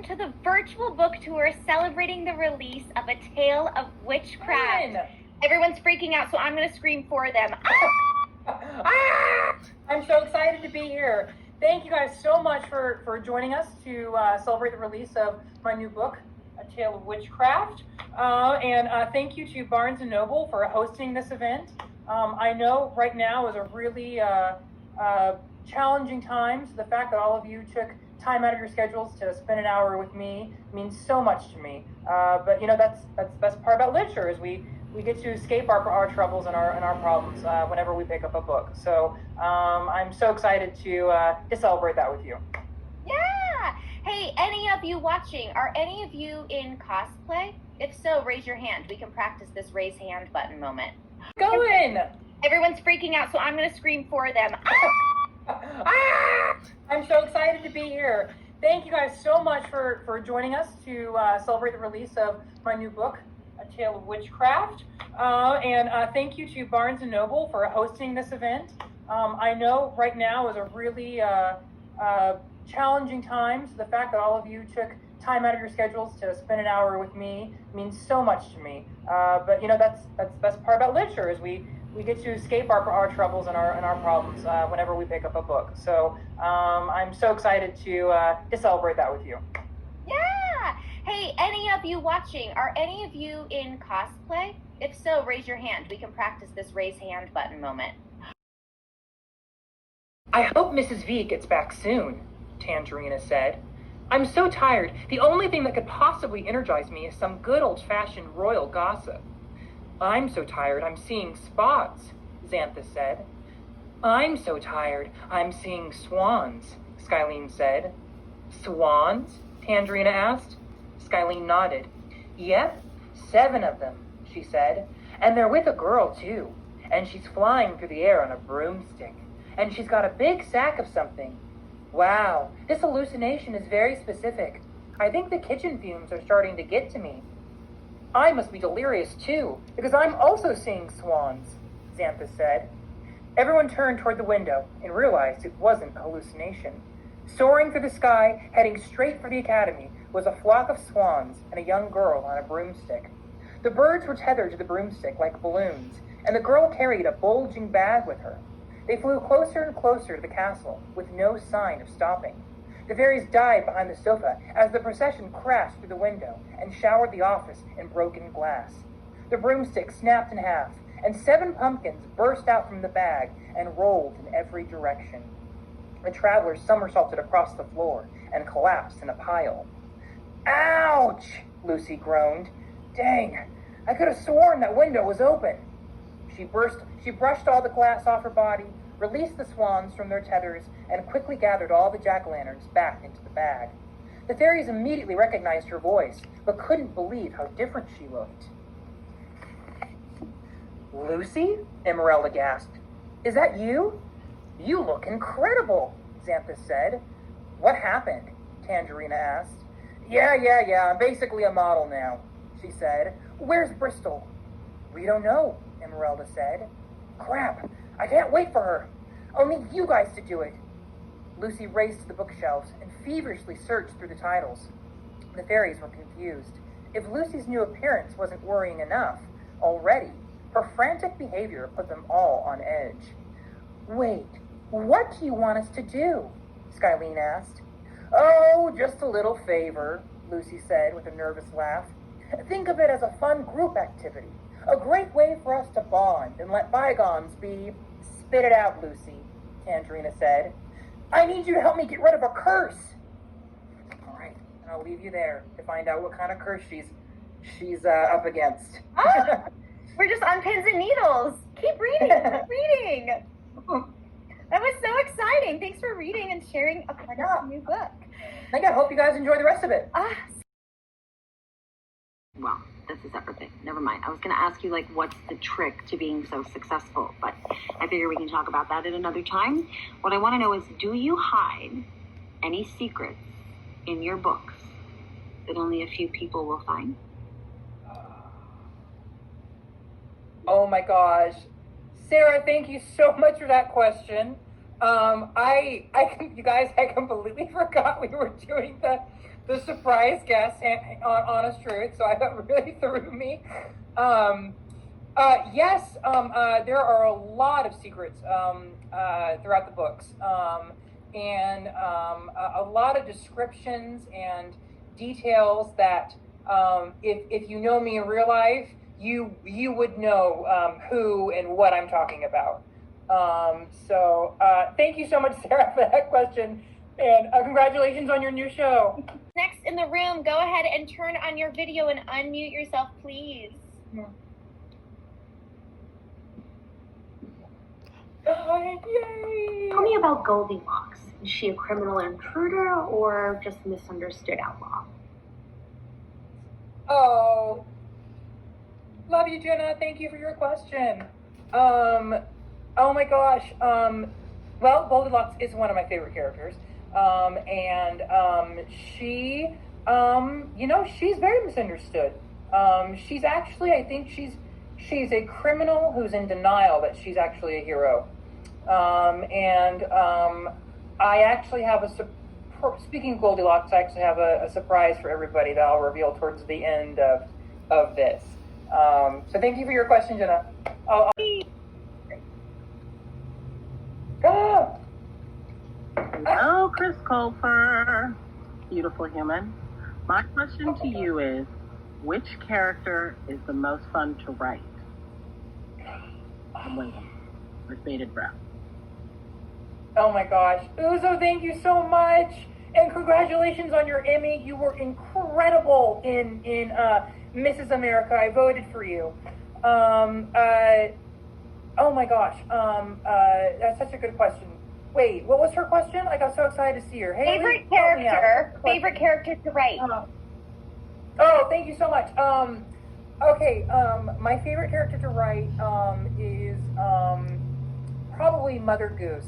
to the virtual book tour celebrating the release of A Tale of Witchcraft. Everyone's freaking out, so I'm going to scream for them. I'm so excited to be here. Thank you guys so much for joining us to celebrate the release of my new book, A Tale of Witchcraft. And thank you to Barnes & Noble for hosting this event. I know right now is a really challenging time, so the fact that all of you took time out of your schedules to spend an hour with me means so much to me. But you know, that's the best part about literature is we get to escape our troubles and our problems whenever we pick up a book. So I'm so excited to celebrate that with you. Yeah! Hey, any of you watching, are any of you in cosplay? If so, raise your hand. We can practice this raise hand button moment. Go in! Everyone's freaking out, so I'm going to scream for them. I'm so excited to be here. Thank you guys so much for joining us to celebrate the release of my new book, A Tale of Witchcraft. And thank you to Barnes & Noble for hosting this event. I know right now is a really challenging time, so the fact that all of you took time out of your schedules to spend an hour with me means so much to me. But you know, that's the best part about literature is we get to escape our troubles and our problems whenever we pick up a book. So I'm so excited to celebrate that with you. Yeah! Hey, any of you watching, are any of you in cosplay? If so, raise your hand. We can practice this raise hand button moment. I hope Mrs. V gets back soon, Tangerina said. I'm so tired. The only thing that could possibly energize me is some good old-fashioned royal gossip. I'm so tired, I'm seeing spots, Xantha said. I'm so tired, I'm seeing swans, Skylene said. Swans? Tangerina asked. Skylene nodded. Yep, 7 of them, she said. And they're with a girl, too. And she's flying through the air on a broomstick. And she's got a big sack of something. Wow, this hallucination is very specific. I think the kitchen fumes are starting to get to me. I must be delirious too, because I'm also seeing swans, Xantha said. Everyone turned toward the window and realized it wasn't a hallucination. Soaring through the sky, heading straight for the academy, was a flock of swans and a young girl on a broomstick. The birds were tethered to the broomstick like balloons, and the girl carried a bulging bag with her. They flew closer and closer to the castle, with no sign of stopping. The fairies died behind the sofa as the procession crashed through the window and showered the office in broken glass. The broomstick snapped in half, and 7 pumpkins burst out from the bag and rolled in every direction. The travelers somersaulted across the floor and collapsed in a pile. Ouch! Lucy groaned. Dang, I could have sworn that window was open. She brushed all the glass off her body, released the swans from their tethers, and quickly gathered all the jack-o'-lanterns back into the bag. The fairies immediately recognized her voice, but couldn't believe how different she looked. Lucy? Emeralda gasped. Is that you? You look incredible, Xantha said. What happened? Tangerina asked. Yeah, I'm basically a model now, she said. Where's Bristol? We don't know, Emeralda said. Crap, I can't wait for her. I'll need you guys to do it. Lucy raced to the bookshelves and feverishly searched through the titles. The fairies were confused. If Lucy's new appearance wasn't worrying enough already, her frantic behavior put them all on edge. Wait, what do you want us to do? Skylene asked. Oh, just a little favor, Lucy said with a nervous laugh. Think of it as a fun group activity. A great way for us to bond and let bygones be... Spit it out, Lucy, Tangerina said. I need you to help me get rid of a curse. All right, I'll leave you there to find out what kind of curse she's up against. We're just on pins and needles. Keep reading, keep reading. That was so exciting. Thanks for reading and sharing a part of your new book. I hope you guys enjoy the rest of it. Well, that's a separate thing. Never mind. I was going to ask you, what's the trick to being so successful? But I figure we can talk about that at another time. What I want to know is, do you hide any secrets in your books that only a few people will find? Oh my gosh. Sarah, thank you so much for that question. You guys, I completely forgot we were doing the surprise guest on Honest Truth, so that really threw me. Yes, there are a lot of secrets throughout the books, and a lot of descriptions and details that if you know me in real life, you would know who and what I'm talking about. So thank you so much, Sarah, for that question, and congratulations on your new show. Next in the room, go ahead and turn on your video and unmute yourself, please. Yay! Tell me about Goldilocks. Is she a criminal intruder or just a misunderstood outlaw? Oh, love you, Jenna. Thank you for your question. Oh my gosh. Well, Goldilocks is one of my favorite characters. She, she's very misunderstood. She's actually, I think she's a criminal who's in denial that she's actually a hero. I actually have speaking of Goldilocks, I actually have a surprise for everybody that I'll reveal towards the end of this. So thank you for your question, Jenna. Hello, Chris Colfer, beautiful human. My question to you is, which character is the most fun to write? I'm waiting with bated breath. Oh my gosh. Uzo, thank you so much. And congratulations on your Emmy. You were incredible in Mrs. America. I voted for you. Oh my gosh. That's such a good question. Wait, what was her question? I got so excited to see her. Hey, Favorite character to write. Oh, thank you so much. Okay, my favorite character to write is probably Mother Goose.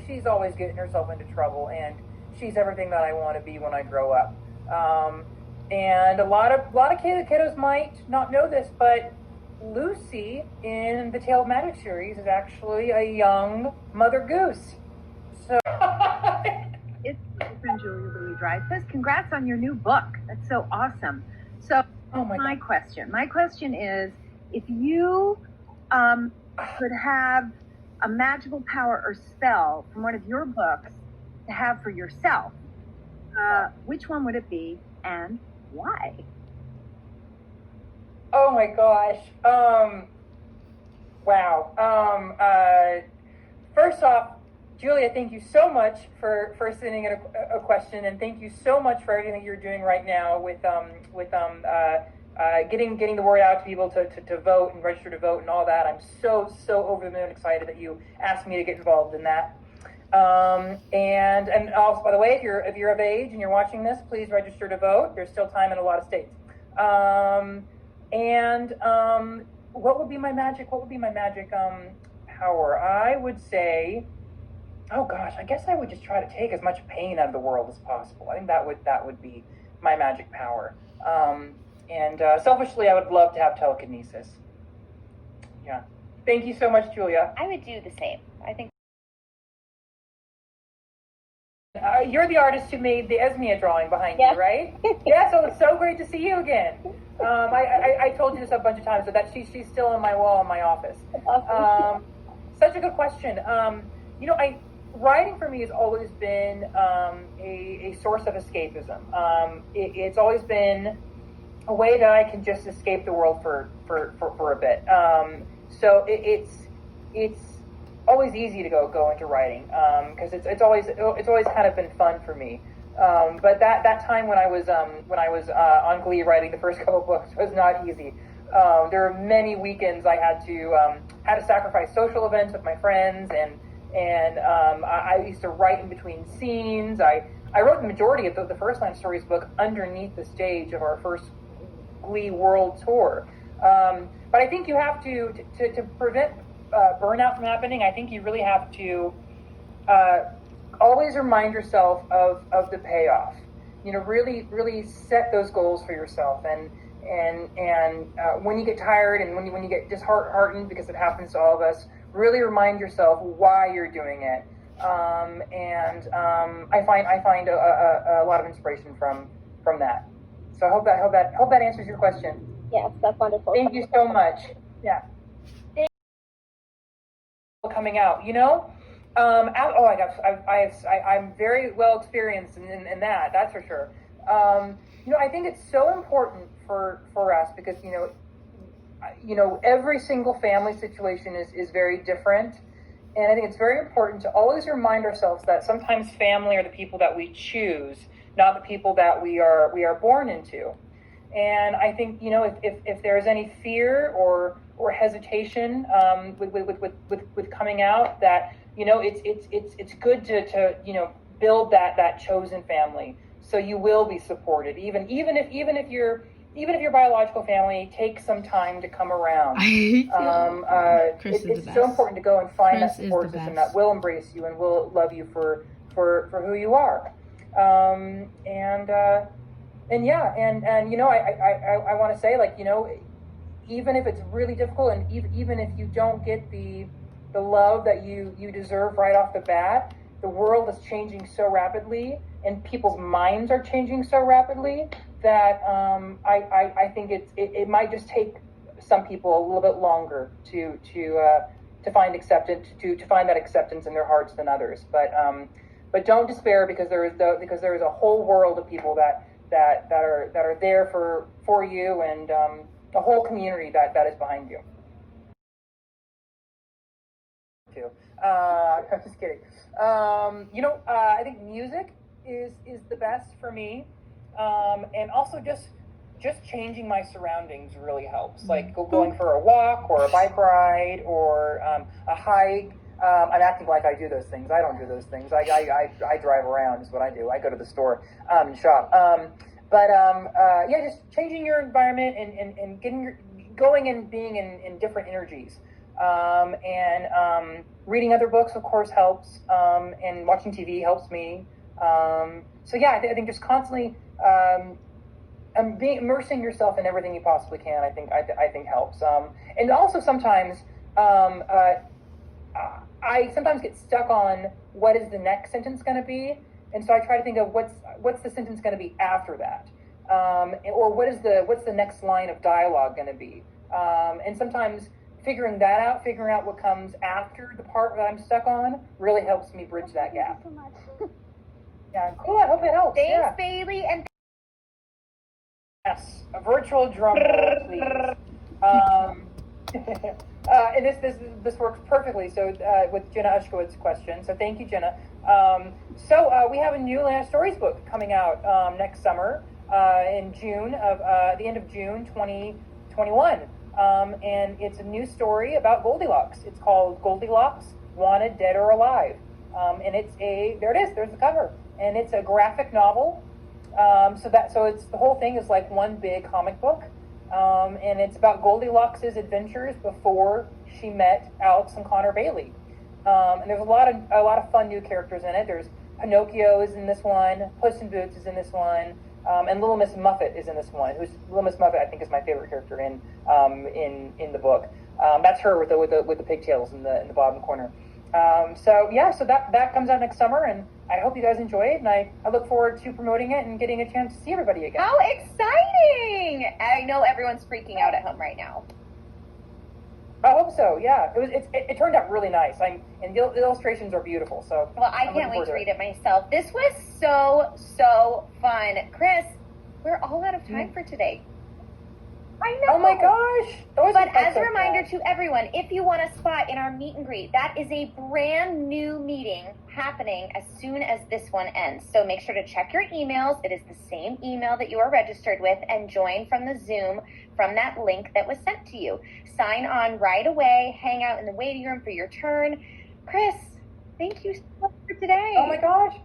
She's always getting herself into trouble, and she's everything that I want to be when I grow up. And a lot of kiddos might not know this, but Lucy in the Tale of Magic series is actually a young Mother Goose. So It's friend Julia Louis Dreyfus. Congrats on your new book. That's so awesome. So my question is, if you could have a magical power or spell from one of your books to have for yourself, which one would it be and why? Oh my gosh. Wow. First off, Julia, thank you so much for sending in a question, and thank you so much for everything that you're doing right now with getting the word out to people to vote and register to vote and all that. I'm so over the moon excited that you asked me to get involved in that. And also, by the way, if you're of age and you're watching this, please register to vote. There's still time in a lot of states. What would be my magic? Power? I would say, oh gosh, I guess I would just try to take as much pain out of the world as possible. I think that would be my magic power. Selfishly, I would love to have telekinesis. Yeah. Thank you so much, Julia. I would do the same. I think. You're the artist who made the Esmea drawing behind you, right? Yeah, so it's so great to see you again. I told you this a bunch of times, so that she's still on my wall in my office. Awesome. Such a good question. Writing for me has always been a source of escapism. It's always been a way that I can just escape the world for a bit. So it's always easy to go into writing because it's always kind of been fun for me. But that time when I was on Glee writing the first couple books was not easy. There were many weekends I had to sacrifice social events with my friends, and I used to write in between scenes. I wrote the majority of the First Line Stories book underneath the stage of our first Glee World Tour. But I think you have to prevent burnout from happening. I think you really have to always remind yourself of the payoff. Really set those goals for yourself. And when you get tired and when you get disheartened, because it happens to all of us, really remind yourself why you're doing it. I find a lot of inspiration from that. So I hope that answers your question. Yes, that's wonderful. Thank you so much. Yeah. Coming out, oh my gosh, I'm very well experienced in that. That's for sure. I think it's so important for us because every single family situation is very different. And I think it's very important to always remind ourselves that sometimes family are the people that we choose, not the people that we are born into. And I think, if there's any fear or hesitation with coming out, that it's good to build that chosen family, so you will be supported, even if your biological family takes some time to come around. It's so important to go and find that support system that will embrace you and will love you for who you are. I want to say, even if it's really difficult, and even if you don't get the love that you deserve right off the bat, the world is changing so rapidly, and people's minds are changing so rapidly that I think it might just take some people a little bit longer to find acceptance, to find that acceptance in their hearts than others. But don't despair, because there is a whole world of people that are there for you, and a whole community that is behind you. I'm just kidding. I think music is the best for me, and also just changing my surroundings really helps. Like going for a walk or a bike ride or a hike. I'm acting like I do those things. I don't do those things. I drive around is what I do. I go to the store and shop. Just changing your environment and going and being in different energies. Reading other books, of course, helps. And watching TV helps me. I think just constantly immersing yourself in everything you possibly can. I think helps. And also sometimes I sometimes get stuck on what is the next sentence going to be, and so I try to think of what's the sentence going to be after that, or what's the next line of dialogue going to be, and sometimes figuring out what comes after the part that I'm stuck on really helps me bridge that gap. Thank you so much. Yeah, cool. I hope it helps. Thanks, Yeah. Bailey. And Yes, a virtual drum roll, please. And this works perfectly. So with Jenna Ushkowitz's question. So thank you, Jenna. We have a new Atlanta Stories book coming out next summer in June of the end of June 2021. And it's a new story about Goldilocks. It's called Goldilocks, Wanted, Dead or Alive. And there's the cover. And it's a graphic novel. The whole thing is like one big comic book. And it's about Goldilocks' adventures before she met Alex and Connor Bailey. And there's a lot of fun new characters in it. There's Pinocchio is in this one, Puss in Boots is in this one, and Little Miss Muffet is in this one. Little Miss Muffet, I think, is my favorite character in the book. That's her with the pigtails in the bottom corner. So that comes out next summer, and I hope you guys enjoy it, and I look forward to promoting it and getting a chance to see everybody again. how exciting! I know everyone's freaking out at home right now. I hope so. Yeah, it turned out really nice. And the illustrations are beautiful. So Well, I can't wait to read it myself. This was so fun. Chris, we're all out of time for today. I know. Oh my gosh! But as a reminder to everyone, if you want a spot in our meet and greet, that is a brand new meeting happening as soon as this one ends. So make sure to check your emails. It is the same email that you are registered with, and join from the Zoom from that link that was sent to you. Sign on right away, hang out in the waiting room for your turn. Chris, thank you so much for today. Oh my gosh!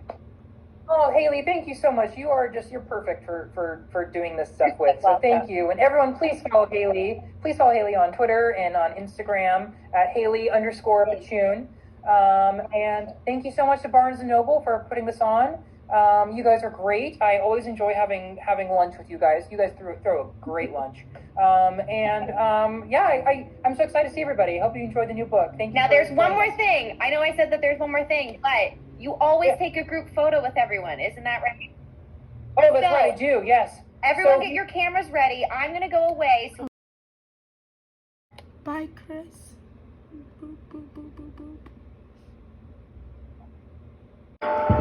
Oh, Haley, thank you so much. You're perfect for doing this stuff with. So thank you. And everyone, please follow Haley. Please follow Haley on Twitter and on Instagram at Haley_Pachun. And thank you so much to Barnes & Noble for putting this on. You guys are great. I always enjoy having lunch with you guys. You guys throw a great lunch. I'm so excited to see everybody. I hope you enjoyed the new book. Thank you. Now there's one more thing. I know I said that there's one more thing, but you always take a group photo with everyone. Isn't that right? Oh, that's right. I do. Yes. Everyone get your cameras ready. I'm going to go away. So bye, Chris. Boop, boop, boop, boop, boop.